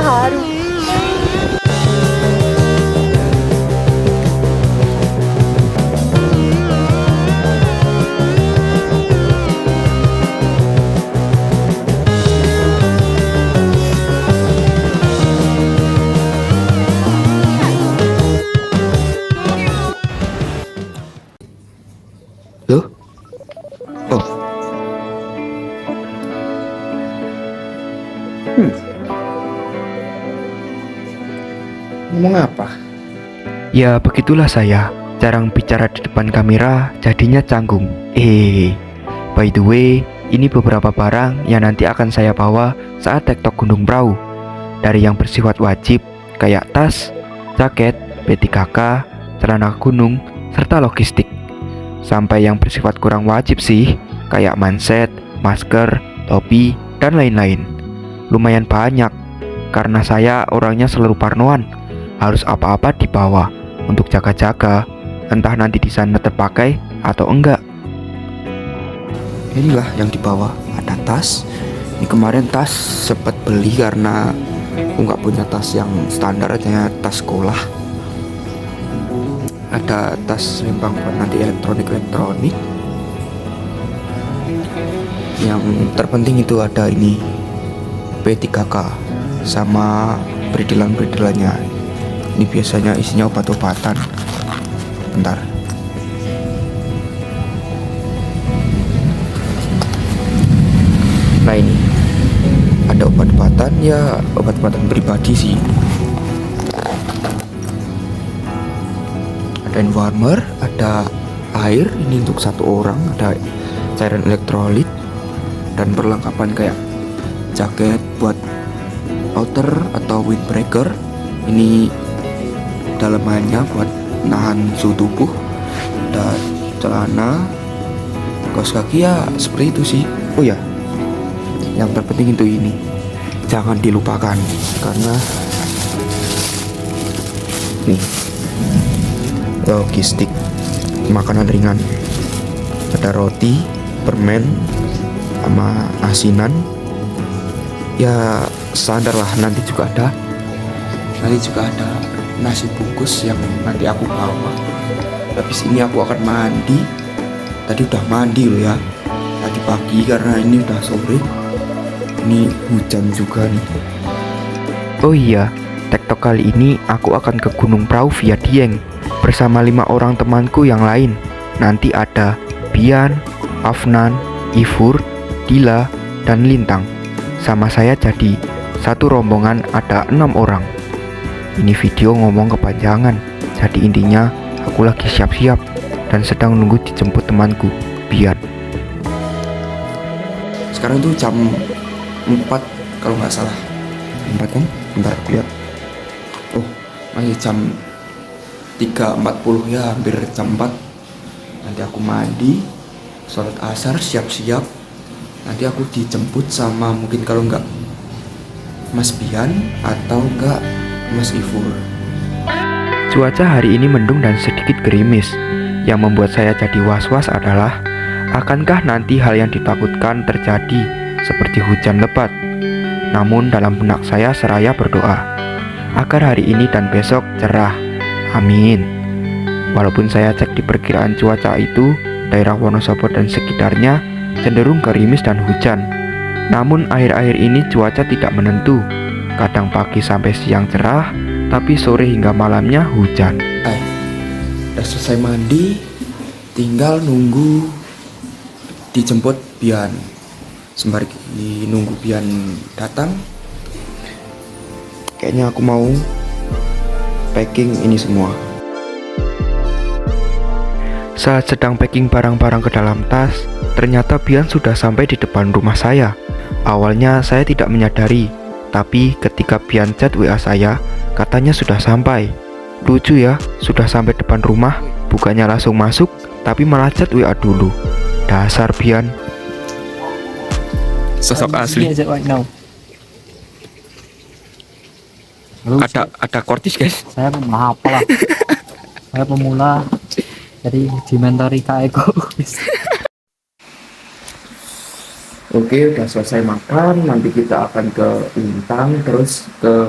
haru. Loh? Oh. Ngomong apa? Ya begitulah saya, jarang bicara di depan kamera, jadinya canggung. By the way, ini beberapa barang yang nanti akan saya bawa saat tektok Gunung Prau. Dari yang bersifat wajib, kayak tas, jaket, B3K, celana gunung, serta logistik. Sampai yang bersifat kurang wajib sih, kayak manset, masker, topi, dan lain-lain. Lumayan banyak, karena saya orangnya selalu parnoan. Harus apa-apa dibawa untuk jaga-jaga, entah nanti di sana terpakai atau enggak. Inilah yang dibawa. Ada tas. Ini kemarin tas sempat beli karena aku nggak punya tas yang standar, hanya tas sekolah. Ada tas rembang buat nanti elektronik. Yang terpenting itu ada ini B3K sama beridelan-beridelannya. Ini biasanya isinya obat-obatan. Bentar. Nah ini ada obat-obatan, ya obat-obatan pribadi sih. Ada hand warmer, ada air, ini untuk satu orang, ada cairan elektrolit, dan perlengkapan kayak jaket buat outer atau windbreaker. Ini dalamannya buat nahan suhu tubuh. Ada celana, kaos kaki, ya seperti itu sih. Oh ya, yang terpenting itu ini, jangan dilupakan karena nih logistik, makanan ringan. Ada roti, permen, sama asinan. Ya standar lah. Nanti juga ada nasi bungkus yang nanti aku bawa. Habis ini aku akan mandi. Tadi udah mandi loh ya, tadi pagi, karena ini udah sore. Ini hujan juga nih. Oh iya, tektok kali ini aku akan ke Gunung Prau via Dieng bersama 5 orang temanku yang lain. Nanti ada Bian, Afnan, Ifur, Dila, dan Lintang. Sama saya jadi satu rombongan ada 6 orang. Ini video ngomong kepanjangan, jadi intinya aku lagi siap-siap dan sedang nunggu dijemput temanku, Bian. Sekarang tuh jam 4 kalau nggak salah. 4 kan? Bentar aku lihat. Oh, masih jam 3.40 ya, hampir jam 4. Nanti aku mandi, sholat asar, siap-siap. Nanti aku dijemput sama mungkin kalau nggak Mas Bian atau nggak Mas Ifur. Cuaca hari ini mendung dan sedikit gerimis. Yang membuat saya jadi was-was adalah akankah nanti hal yang ditakutkan terjadi seperti hujan lebat. Namun dalam benak saya seraya berdoa agar hari ini dan besok cerah. Amin. Walaupun saya cek di perkiraan cuaca itu, daerah Wonosobo dan sekitarnya cenderung gerimis dan hujan. Namun akhir-akhir ini cuaca tidak menentu. Kadang pagi sampai siang cerah, tapi sore hingga malamnya hujan. Udah selesai mandi, tinggal nunggu dijemput Bian. Sembari nunggu Bian datang, kayaknya aku mau packing ini semua. Saat sedang packing barang-barang ke dalam tas, ternyata Bian sudah sampai di depan rumah saya. Awalnya saya tidak menyadari, tapi ketika Bian chat WA saya, katanya sudah sampai. Lucu ya, sudah sampai depan rumah, bukannya langsung masuk, tapi malah chat WA dulu. Dasar Bian. Sosok asli. Ada kortis guys. Saya maaf lah. Saya pemula, jadi dimentori Kak Eko. Oke, udah selesai makan. Nanti kita akan ke Lintang, terus ke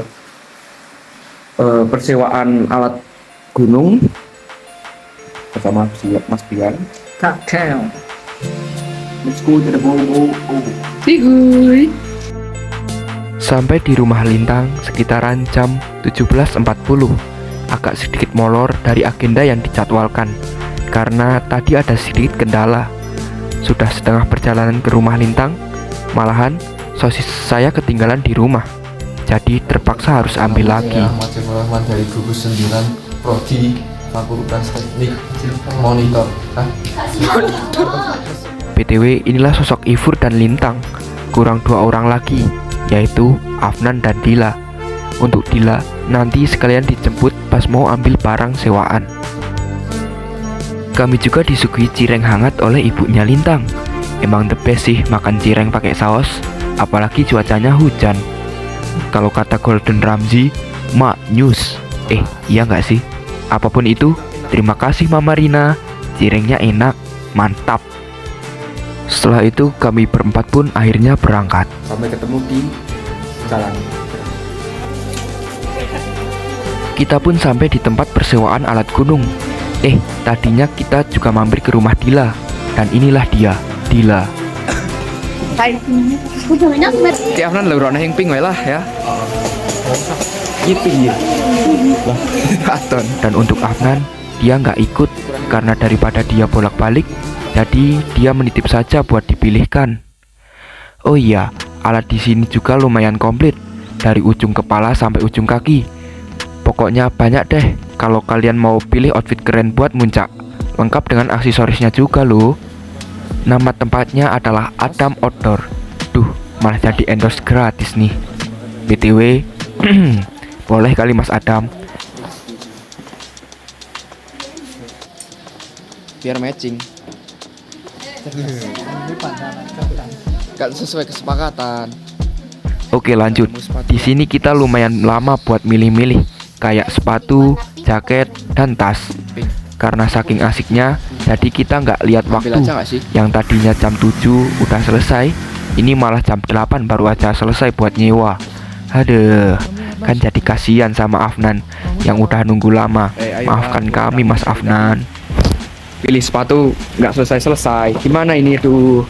persewaan alat gunung bersama si Mas Bian. Kakek. Let's go to the go. Sampai di rumah Lintang sekitaran jam 17.40. Agak sedikit molor dari agenda yang dijadwalkan karena tadi ada sedikit kendala. Sudah setengah perjalanan ke rumah Lintang, malahan sosis saya ketinggalan di rumah. Jadi terpaksa harus ambil lagi. Ahmad Rahman dari gugus 9 Prodi Fakultas Teknik Monitor. BTW, inilah sosok Ifur dan Lintang. Kurang 2 orang lagi, yaitu Afnan dan Dila. Untuk Dila, nanti sekalian dijemput pas mau ambil barang sewaan. Kami juga disuguhi cireng hangat oleh ibunya Lintang. Emang the best sih makan cireng pakai saus, apalagi cuacanya hujan. Kalau kata Golden Ramsy, maknyus. Iya nggak sih? Apapun itu, terima kasih Mama Rina. Cirengnya enak, mantap. Setelah itu kami berempat pun akhirnya berangkat. Sampai ketemu di jalan. Kita pun sampai di tempat persewaan alat gunung. Tadinya kita juga mampir ke rumah Dila. Dan inilah dia, Dila. Ki Afnan lho rono yang pink wae lah ya. Itu ya. Aton. Dan untuk Afnan, dia nggak ikut karena daripada dia bolak-balik, jadi dia menitip saja buat dipilihkan. Oh iya, alat di sini juga lumayan komplit, dari ujung kepala sampai ujung kaki. Pokoknya banyak deh kalau kalian mau pilih outfit keren buat muncak. Lengkap dengan aksesorisnya juga loh. Nama tempatnya adalah Adam Outdoor. Duh, malah jadi endorse gratis nih. BTW, boleh kali Mas Adam. Biar matching. Gak sesuai kesepakatan. Oke lanjut. Di sini kita lumayan lama buat milih-milih, kayak sepatu, jaket, dan tas. Karena saking asiknya, jadi kita nggak lihat waktu. Yang tadinya jam 7 udah selesai, ini malah jam 8 baru aja selesai buat nyewa. Aduh, kan jadi kasihan sama Afnan yang udah nunggu lama. Maafkan kami Mas Afnan. Pilih sepatu nggak selesai. Gimana ini tuh?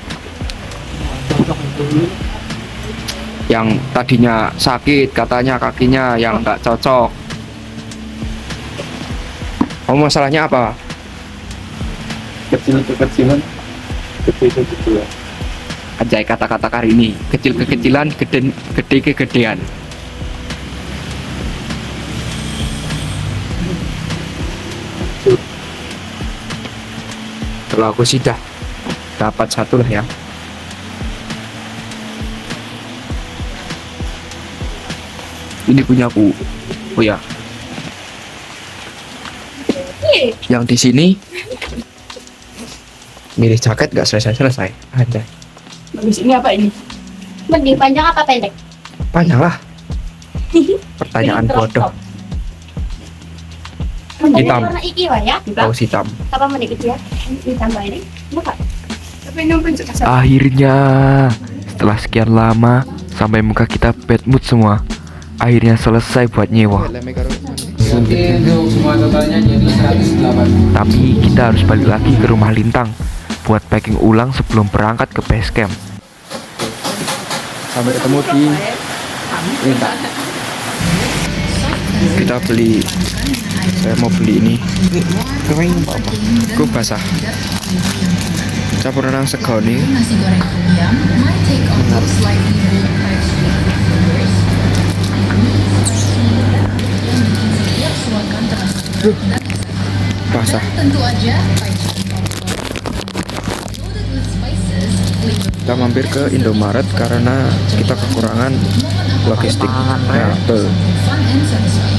Yang tadinya sakit katanya kakinya yang nggak cocok. Masalahnya apa? Kecil-kecilan, gede-gedean. Anjay kata-kata kali ini. Kecil-kekecilan, gede-kegedean. Kalau aku sih dah dapat satu lah ya. Ini punya aku. Oh ya. Yang di sini milih jaket gak selesai. Aja. Bagus, ini apa ini? Mending panjang apa pendek? Panjang lah. Pertanyaan bodoh. Hitam. Warna iki wae ya. Kaos hitam. Apa mending kecil? Ditambah ini. Buka. Tapi nyumpin sekasar. Akhirnya, setelah sekian lama, sampai muka kita bad mood semua. Akhirnya selesai buat nyewa. Tapi kita harus balik lagi ke rumah Lintang buat packing ulang sebelum berangkat ke base camp. Sampai ketemu di Lintang. Kita beli. Saya mau beli ini. Kering apa? Gue basah. Campur renang segoni. Nasi goreng ayam might take on those slightly bold textures. Siap suakan terasa. Basah. Tentu aja fried chicken loaded with spices, flavor Kita mampir ke Indomaret karena kita kekurangan logistik. Nah, betul. fun and satisfying.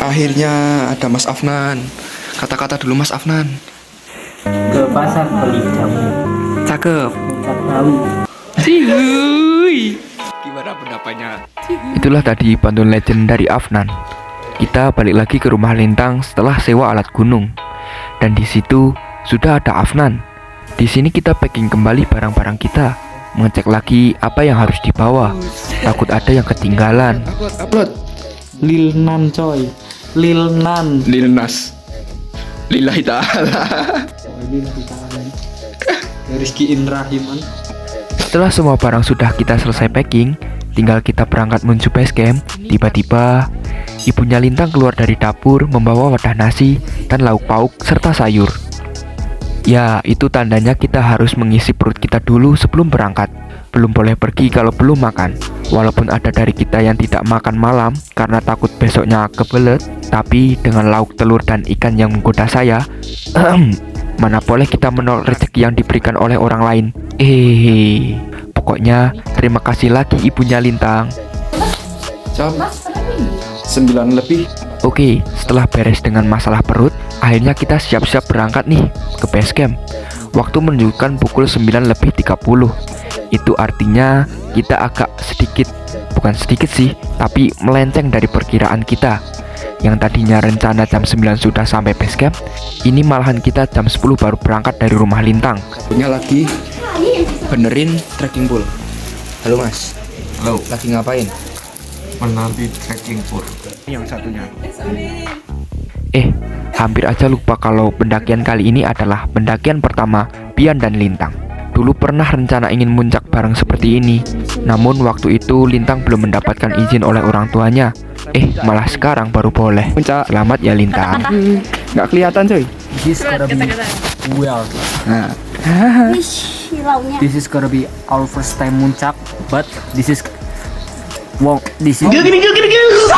Akhirnya ada Mas Afnan. Kata-kata dulu Mas Afnan. Ke pasar beli jamu. Cakep. Gimana pendapatnya? Itulah tadi pantun legend dari Afnan. Kita balik lagi ke rumah Lintang setelah sewa alat gunung. Dan di situ sudah ada Afnan. Di sini kita packing kembali barang-barang kita, mengecek lagi apa yang harus dibawa. Takut ada yang ketinggalan. Upload. Lil Nan coy. Lil Nan. Lil Nas. Lillahi ta'ala. Rizky Indrahiman. Setelah semua barang sudah kita selesai packing, tinggal kita berangkat menuju base camp. Tiba-tiba ibunya Lintang keluar dari dapur membawa wadah nasi dan lauk pauk serta sayur. Ya, itu tandanya kita harus mengisi perut kita dulu sebelum berangkat. Belum boleh pergi kalau belum makan. Walaupun ada dari kita yang tidak makan malam karena takut besoknya kebelet, tapi dengan lauk telur dan ikan yang menggoda saya, mana boleh kita menolak rezeki yang diberikan oleh orang lain. Pokoknya terima kasih lagi ibunya Lintang. Jam 9 lebih. Oke, setelah beres dengan masalah perut, akhirnya kita siap-siap berangkat nih ke base camp. Waktu menunjukkan pukul 9:30. Itu artinya kita agak bukan sedikit sih, tapi melenceng dari perkiraan kita. Yang tadinya rencana jam 9 sudah sampai base camp, ini malahan kita jam 10 baru berangkat dari rumah Lintang. Punya lagi benerin trekking pole. Halo Mas. Halo, Lagi ngapain? menanti trekking pole. Yang satunya. Hampir aja lupa kalau pendakian kali ini adalah pendakian pertama Pian dan Lintang. Dulu pernah rencana ingin muncak bareng seperti ini, namun waktu itu Lintang belum mendapatkan izin oleh orang tuanya. Malah sekarang baru boleh. Puncak. Selamat ya Lintang. Nggak kelihatan coy. This gonna be well. Nah, Silaunya. This is gonna be our first time muncak, but this is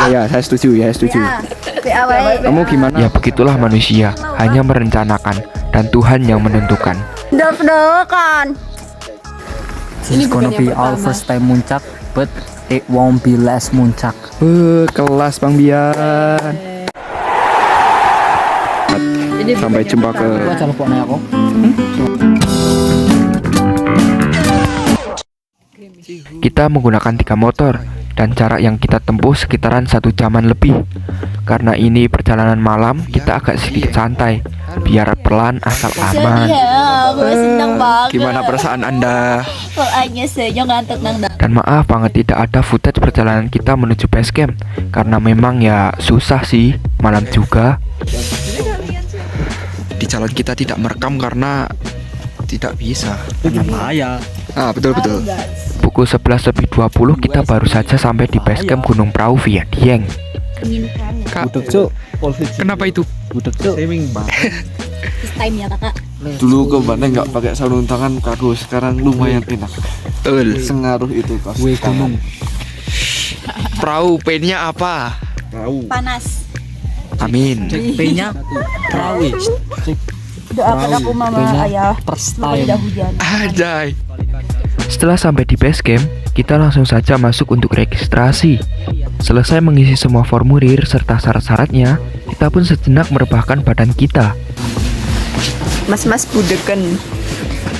ya saya setuju. Kamu gimana? Ya begitulah manusia, hanya merencanakan dan Tuhan yang menentukan. Deg-degan. This is gonna be our first time muncak, but it won't be last muncak. Kelas Bang Bian. Sampai jumpa ke Baca teleponnya aku. Kita menggunakan 3 motor dan jarak yang kita tempuh sekitaran 1 jaman lebih. Karena ini perjalanan malam, kita agak sedikit santai, biar pelan asal aman. Gue senang banget. Gimana perasaan Anda? Soalnya saya ngantuk nang. Dan maaf banget tidak ada footage perjalanan kita menuju base camp, karena memang ya susah sih, malam juga. Di calon kita tidak merekam karena tidak bisa. Bahaya. Betul. Pukul 11:20 kita baru saja sampai di base camp Gunung Prau via Dieng. Kak, Budek cuk. kenapa itu? Budek cuk. This time ya kakak. Dulu kemana nggak pakai sarung tangan kaku, sekarang lumayan enak. Betul. Sengaruh itu pas Gue gunung. Perahu pennya apa? Panas. Amin. P-nya perawi. Doakan aku mama ayah. First Semoga tidak time. hujan. Ajay. Setelah sampai di base camp, kita langsung saja masuk untuk registrasi. Selesai mengisi semua formulir serta syarat-syaratnya, kita pun sejenak merebahkan badan kita. Mas-mas budekan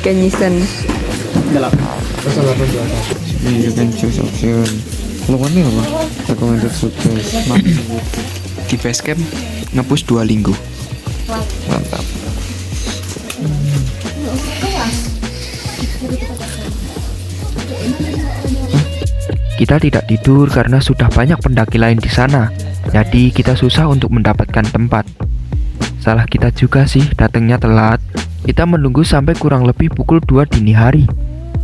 kenyisan. You can choose option. Lawannya apa? Recommended sukses. Di base camp ngepush 2 linggo. Mantap. Kita tidak tidur karena sudah banyak pendaki lain di sana, jadi kita susah untuk mendapatkan tempat. Salah kita juga sih datangnya telat. Kita menunggu sampai kurang lebih pukul 2 dini hari.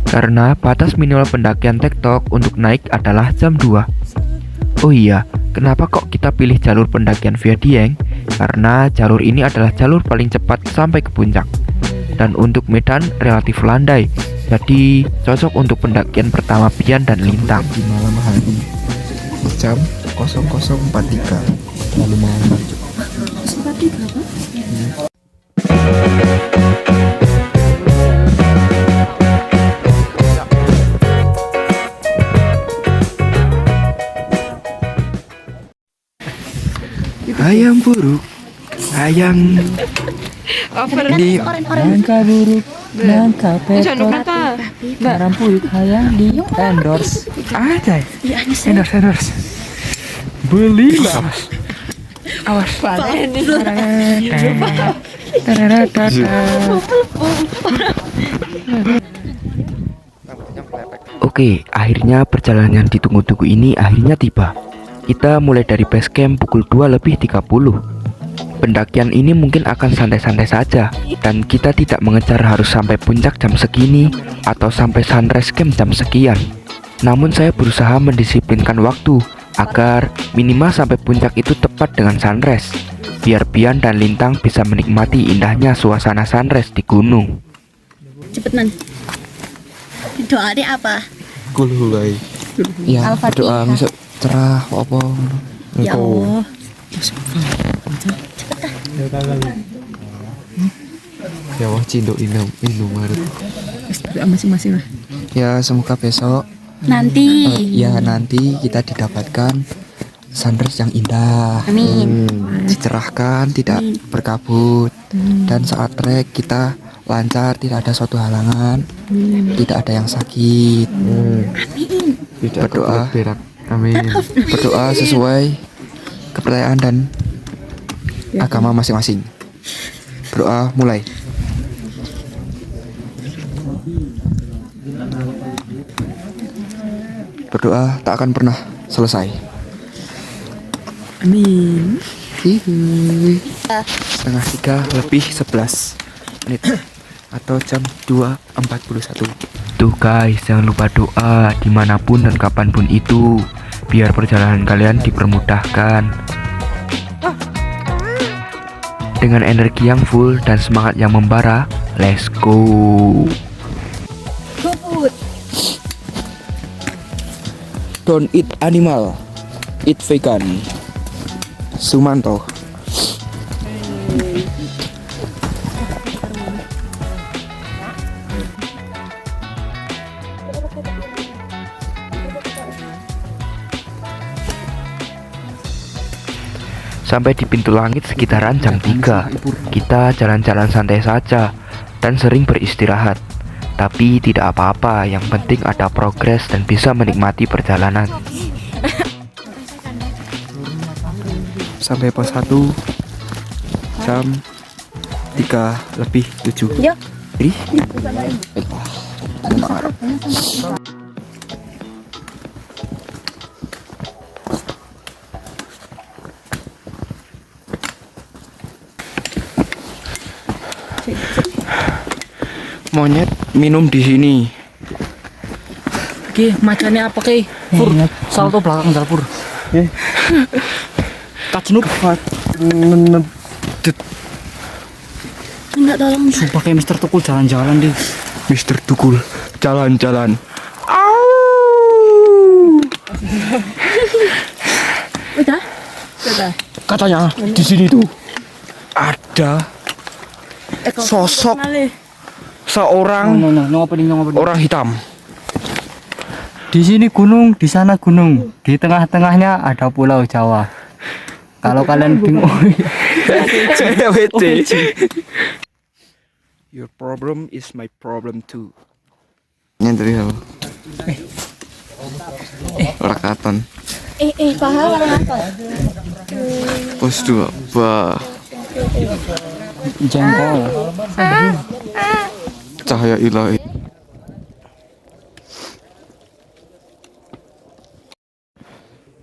Karena batas minimal pendakian tektok untuk naik adalah jam 2. Oh iya, kenapa kok kita pilih jalur pendakian via Dieng? Karena jalur ini adalah jalur paling cepat sampai ke puncak. Dan untuk medan relatif landai, jadi cocok untuk pendakian pertama Pian dan Lintang. Di malam hari jam 00.43 lalu mau lanjut. Ayam buruk, ayam Over ini Angka buruk. Nangka pepot garam puyuh hayang di endorse. Ada. Endorse. Belilah. Awas. Oke, akhirnya perjalanan yang ditunggu-tunggu ini akhirnya tiba. Kita mulai dari base camp pukul 2:30. Pendakian ini mungkin akan santai-santai saja, dan kita tidak mengejar harus sampai puncak jam segini atau sampai sunrise camp jam sekian. Namun saya berusaha mendisiplinkan waktu agar minimal sampai puncak itu tepat dengan sunrise, biar Bian dan Lintang bisa menikmati indahnya suasana sunrise di gunung. Cepet man. Doa deh apa? Kulhulai. Ya, Al-Fatihah. berdoa misal cerah apa. Ya Allah. Ya wah cindo Indomaret. Masing-masing lah. Ya, semoga besok Nanti. ya nanti kita didapatkan sunrise yang indah. Amin. Dicerahkan, tidak berkabut, dan saat trek kita lancar, tidak ada suatu halangan, tidak ada yang sakit. Tidak Berdoa. kebelet berak. Amin. Berdoa sesuai kepercayaan dan agama masing-masing. Berdoa mulai. Berdoa tak akan pernah selesai. Amin. Setengah 3:11 menit atau jam 2:41. Tuh guys, jangan lupa doa dimanapun dan kapanpun itu, biar perjalanan kalian dipermudahkan. Dengan energi yang full dan semangat yang membara, let's go. Don't eat animal, eat vegan. Sumanto. Sampai di pintu langit sekitaran jam 3. Kita jalan-jalan santai saja dan sering beristirahat. Tapi tidak apa-apa, yang penting ada progres dan bisa menikmati perjalanan. Sampai pos 1 jam 3:07. Yuk. Ih. Monyet minum di sini. Ki, macamnya apa ki? Pur, salto belakang dapur. Kacnuk. Enggak tolong. Sumpah kayak Mister Tukul jalan-jalan deh. Mister Tukul jalan-jalan. Udah? Sudah. Katanya di sini tuh ada sosok seorang No opening. orang hitam. Di sini gunung, di sana gunung. Di tengah-tengahnya ada Pulau Jawa. Kalau kalian bingung, Saya WT. Your problem is my problem too. Nyentri hal. Rakaton. Pahal apa? Pos 2. Bah. jengkol. Cahaya ilahi.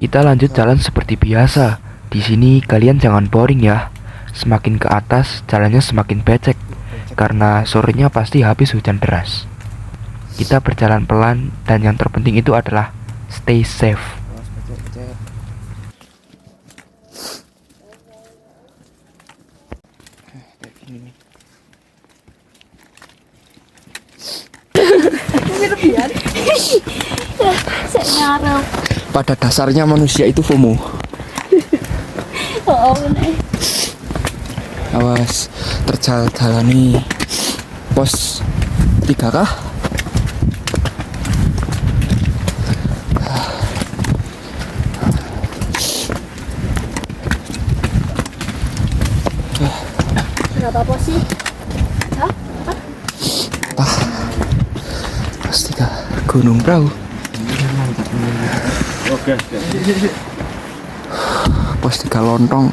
Kita lanjut jalan seperti biasa. Di sini kalian jangan boring ya. Semakin ke atas jalannya semakin becek karena sorenya pasti habis hujan deras. Kita berjalan pelan dan yang terpenting itu adalah stay safe. Saya ngarep. Pada dasarnya manusia itu FOMO. Oh, nih. Awas terjalani pos 3 kah? Kenapa apa sih? Hah? Gunung Prau. Oke. Pos 3 lontong.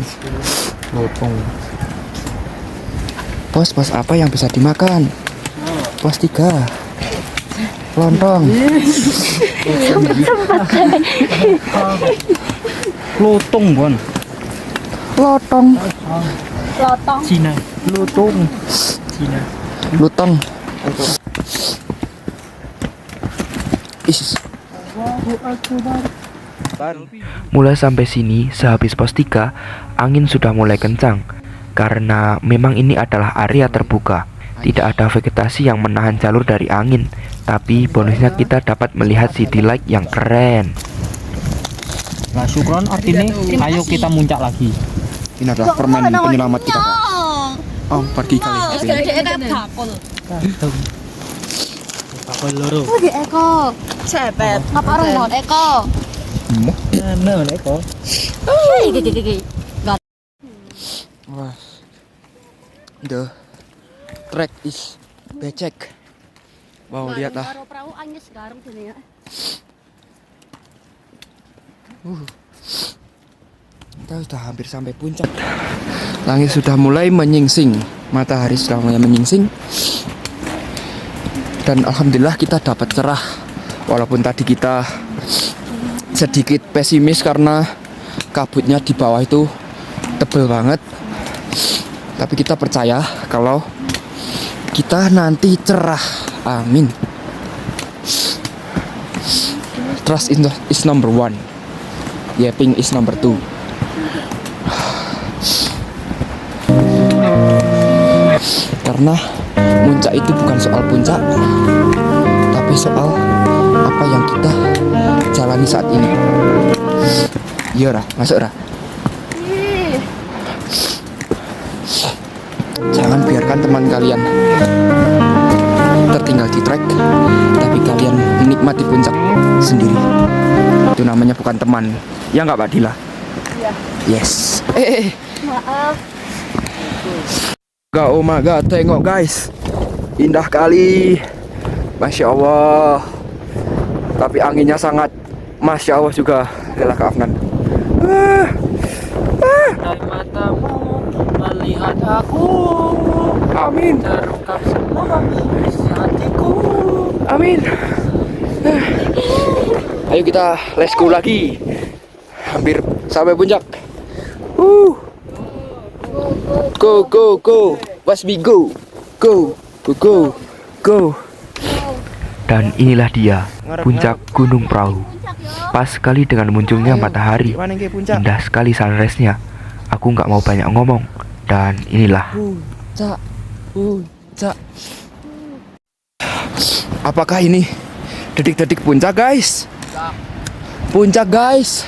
Pos apa yang bisa dimakan? Pos 3 lontong. Lotong, Bon. Lotong. Lotong. Cina. Lotong. Cina. Lutong. Is. Mulai sampai sini, sehabis pos 3, angin sudah mulai kencang. Karena memang ini adalah area terbuka. Tidak ada vegetasi yang menahan jalur dari angin. Tapi bonusnya kita dapat melihat city light yang keren. Nah, syukron artinya ayo kita muncak lagi. Ini adalah permen penyelamat kita. Oh, pergi kali. Apa loro? Lagi Eko. Cepet. Ngapa rumot Eko? Nah, Eko. Gigi. Wah. The track is becek. Wow, lihatlah. Karo perahu anyes garam sini ya. Kita sudah hampir sampai puncak. Langit sudah mulai menyingsing, matahari sudah mulai menyingsing. Dan alhamdulillah kita dapat cerah. Walaupun tadi kita sedikit pesimis karena kabutnya di bawah itu tebel banget. Tapi kita percaya kalau kita nanti cerah. Amin. Trust is number 1. Yapping is number 2. Karena puncak itu bukan soal puncak, tapi soal apa yang kita jalani saat ini. Iya, Ra, masuk, Ra. Jangan biarkan teman kalian tertinggal di trek, tapi kalian menikmati puncak sendiri. Itu namanya bukan teman. Ya nggak, Pak Dila? Iya. Yes. Maaf. Oh my god, tengok guys. Indah kali. Masya Allah. Tapi anginnya sangat Masya Allah juga. Lelah Kak Afnan. Dari matamu melihat aku. Amin. Terungkap semua isi hatiku. Amin. Ayo kita let's go lagi. Hampir sampai puncak. Go. Let's be go. Go. Dan inilah dia, puncak Gunung Prau. Pas sekali dengan munculnya matahari. Mana yang ke puncak? Indah sekali sunrise-nya. Aku nggak mau banyak ngomong. Dan inilah. Puncak. Apakah ini detik-detik puncak, guys? Puncak, guys.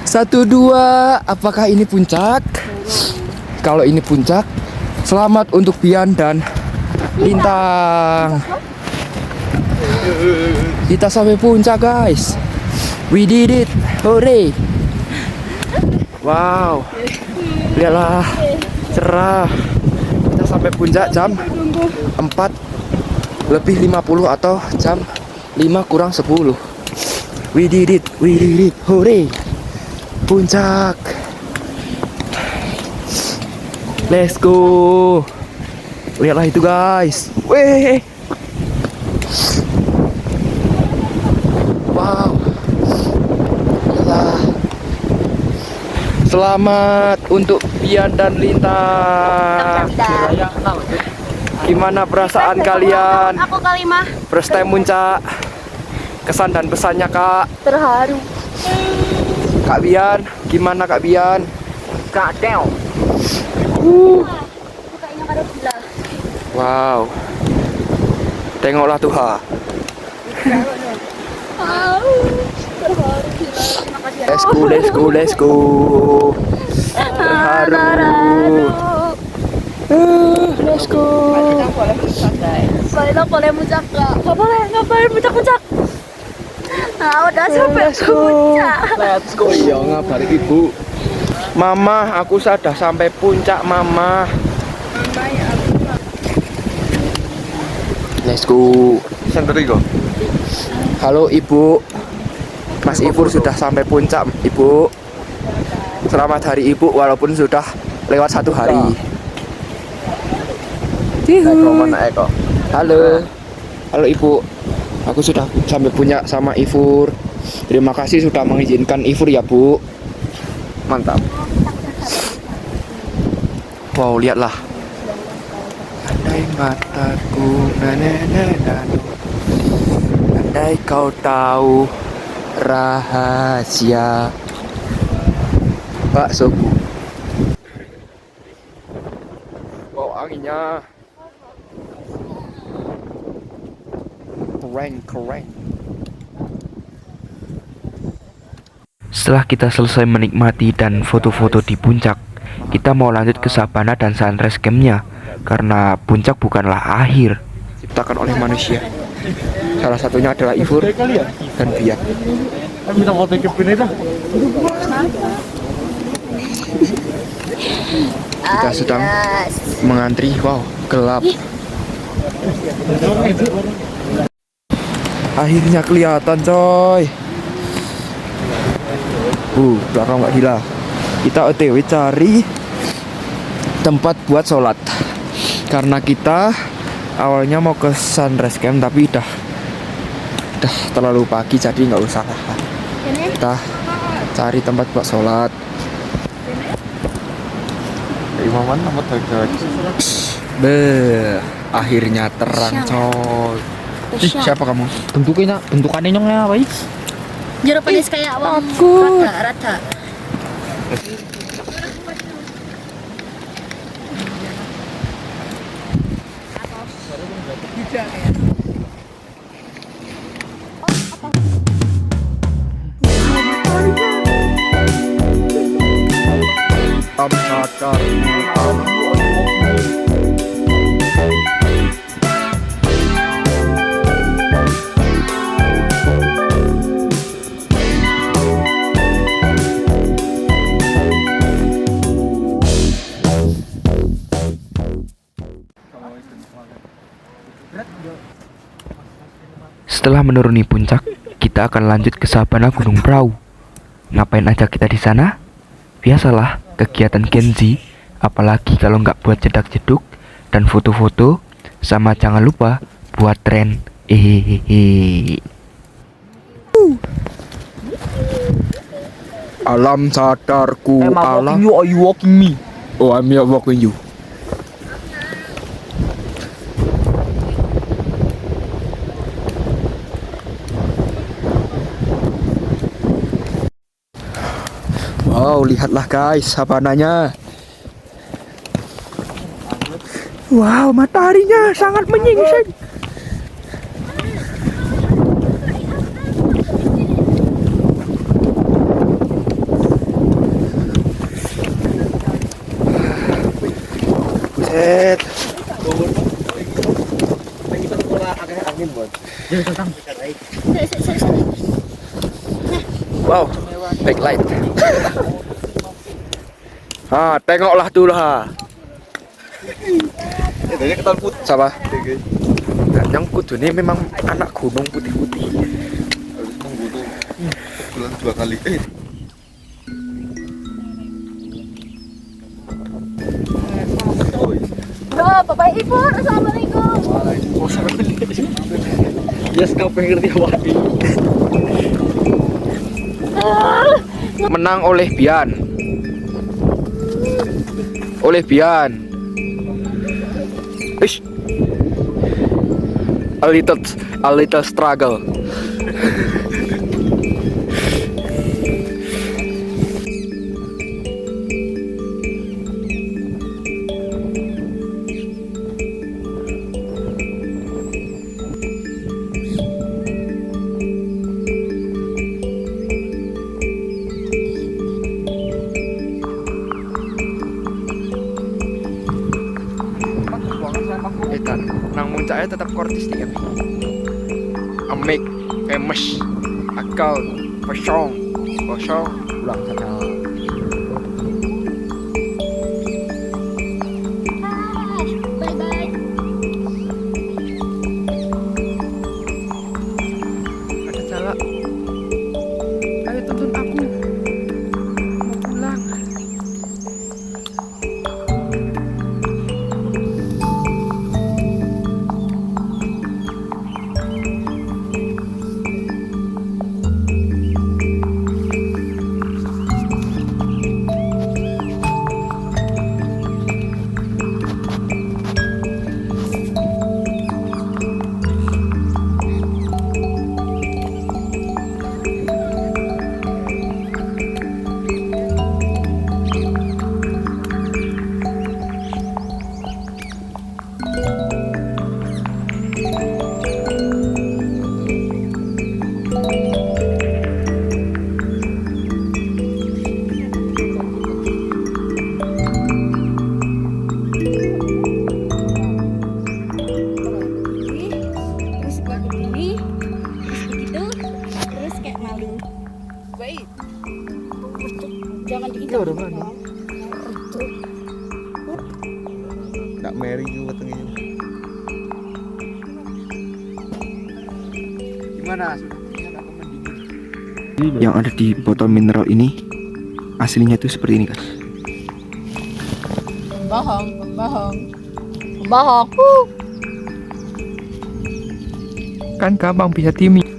1, 2. Apakah ini puncak? Kalau ini puncak, selamat untuk Bian dan Lintang. Kita sampai puncak, guys. We did it. Hore. Wow. Lihatlah. Cerah. Kita sampai puncak jam 4:50 atau jam 5:10. We did it. Hore. Puncak. Let's go. Lihatlah itu, guys. Weh. Wow. Lihatlah. Selamat untuk Bian dan Lintang. Gimana perasaan kalian? Aku kalimah First time muncak. Kesan dan pesannya, Kak. terharu. Kak Bian, gimana Kak Bian? Kak Del. Bukanya kado gila. Wow. Tengoklah tuh, ha. Terharu gila. Terima kasih. Let's go. Terharu. Let's go. Baiklah, boleh muncak nggak? Nggak boleh, ngapain muncak-muncak? Nah, udah sampai puncak. Let's go. Iya, ngabar Ibu. Mama, aku sudah sampai puncak, Mama. Let's go. Sentri kok. Halo Ibu. Mas Ifur sudah sampai puncak, Ibu. Selamat hari Ibu walaupun sudah lewat 1 hari. Halo. Halo Ibu. Aku sudah sampai puncak sama Ifur. Terima kasih sudah mengizinkan Ifur ya, Bu. Mantap. Wow, lihatlah. Andai mataku andai kau tahu rahasia baksoku. Wow, anginnya keren. Setelah kita selesai menikmati dan foto-foto di puncak, kita mau lanjut ke Sabana dan sunrise campnya, karena puncak bukanlah akhir. Ciptakan oleh manusia. Salah satunya adalah Ifur dan Biak. Minta foto kepin itu. Kita sedang mengantri. Wow, gelap. Akhirnya kelihatan, coy. Belakang nggak gila. Kita OTW cari tempat buat sholat. Karena kita awalnya mau ke sunrise camp tapi udah terlalu pagi jadi nggak usah lah. Kita cari tempat buat sholat. Imaman nama terkait. Akhirnya terang, coy. Siapa kamu? Bentukannya nyongnya apa sih? Jeruk pedes kayak wong rata. Setelah menuruni puncak, kita akan lanjut ke Sabana Gunung Prau. Ngapain aja kita di sana? Biasalah, kegiatan Gen Z, apalagi kalau nggak buat jedak-jeduk dan foto-foto, sama jangan lupa buat tren. Alam sadarku, alam. You, are you walking me? Oh, I'm here walking you. Wow, lihatlah guys, savananya. Wow, mataharinya sangat menyingsing. Buset. Wow, backlight. Tengoklah dulu Siapa? Yang kudu ini memang anak gunung putih-putih. Bulan 2 kali. Bro, Bapak Ibu, Assalamualaikum. Yes, kau pengen ngerti apa? Menang oleh Bian. Ish. A little struggle. Nang muncaknya tetap kortis nih, a make famous account kosong ulang sana. Bye-bye. Jangan diikat. Kak Mary juga tengah. Yang ada di botol mineral ini aslinya itu seperti ini, guys. Bohong. Kan gampang bisa timing.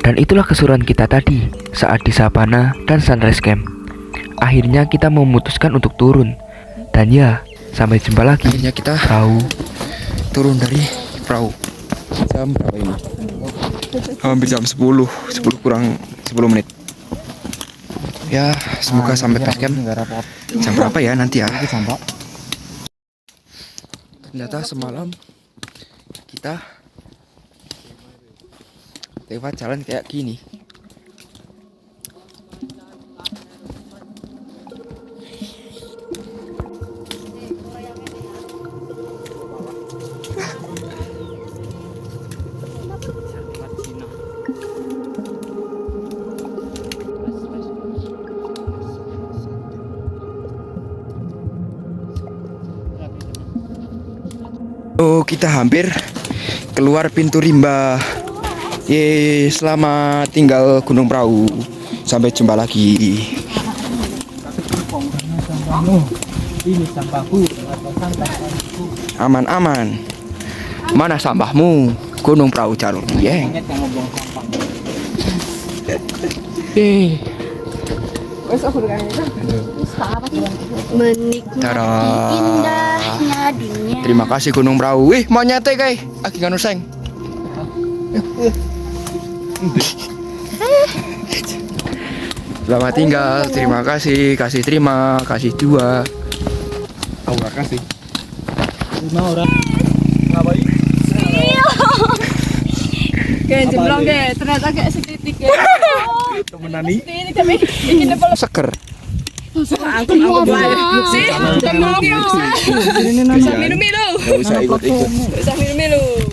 Dan itulah keseruan kita tadi saat di Savana dan Sunrise Camp. Akhirnya kita memutuskan untuk turun. Dan ya, sampai jumpa lagi. Akhirnya kita Perahu. turun dari perahu. Jam berapa ini? Hampir jam 10 kurang 10 menit. Ya, semoga sampai base camp. Jam berapa ya nanti ya? Ternyata semalam kita lewat jalan kayak gini. Oh, kita hampir keluar pintu rimba. Selamat tinggal Gunung Prau. Sampai jumpa lagi. Ini sampahku. Aman-aman. Mana sampahmu? Gunung Prau Jalur Dieng. Menikmati Tada. indahnya dunia. Terima kasih Gunung Prau. Wih, mau nyate kai. Aki kanu seng. Selamat tinggal. Terima kasih. Kasih terima. Kasih dua. Terima kasih. Kayak jemblong deh, ternyata kayak setitik ya. Temenani. Ini kami ingin dapat Seger. aku sih. Jemblong ya. Usah minum-minum. Gak usah ikut-ikut. Usah minum-minum.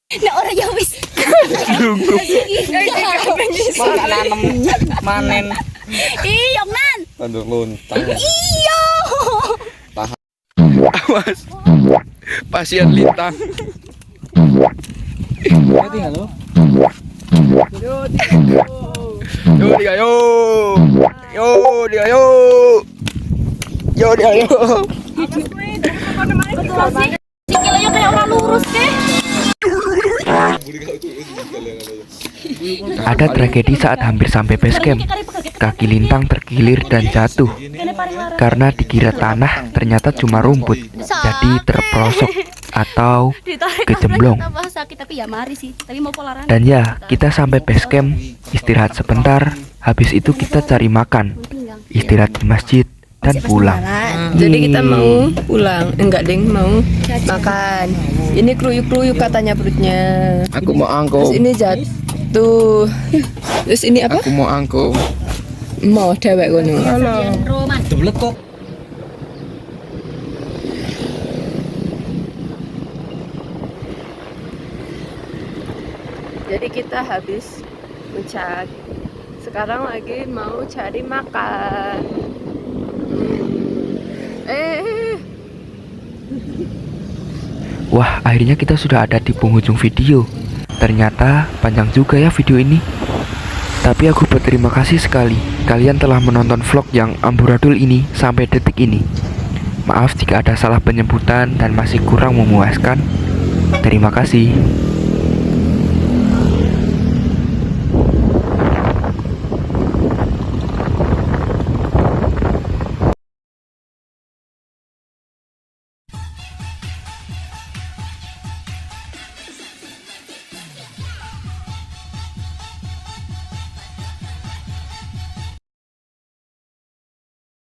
Nah orang yang wis. Manen. Iya nan. Tanduk lontang. Iya. Awas. Pasien lintang. Tinggal lo. Yo dia yo. Yo dia yo. Yo dia yo. Betul sih. Sikilnya kayak orang lurus deh. Ada tragedi saat hampir sampai base camp. Kaki Lintang terkilir dan jatuh. Karena dikira tanah, ternyata cuma rumput. Jadi terperosok atau kecemplung. Sakit tapi ya mari sih. Tapi mau polaran. Dan ya, kita sampai base camp, istirahat sebentar. Habis itu kita cari makan, istirahat di masjid, dan pulang. Jadi kita mau pulang, enggak ding, mau makan. Ini kruyuk-kruyuk katanya perutnya. Aku mau Terus angkong. ini jatuh. Terus ini apa? Aku mau angkong. Mau dewek kono. Roman. Jadi kita habis mencak. Sekarang lagi mau cari makan. Wah, akhirnya kita sudah ada di penghujung video. Ternyata panjang juga ya video ini. Tapi aku berterima kasih sekali kalian telah menonton vlog yang amburadul ini sampai detik ini. Maaf jika ada salah penyebutan dan masih kurang memuaskan. Terima kasih.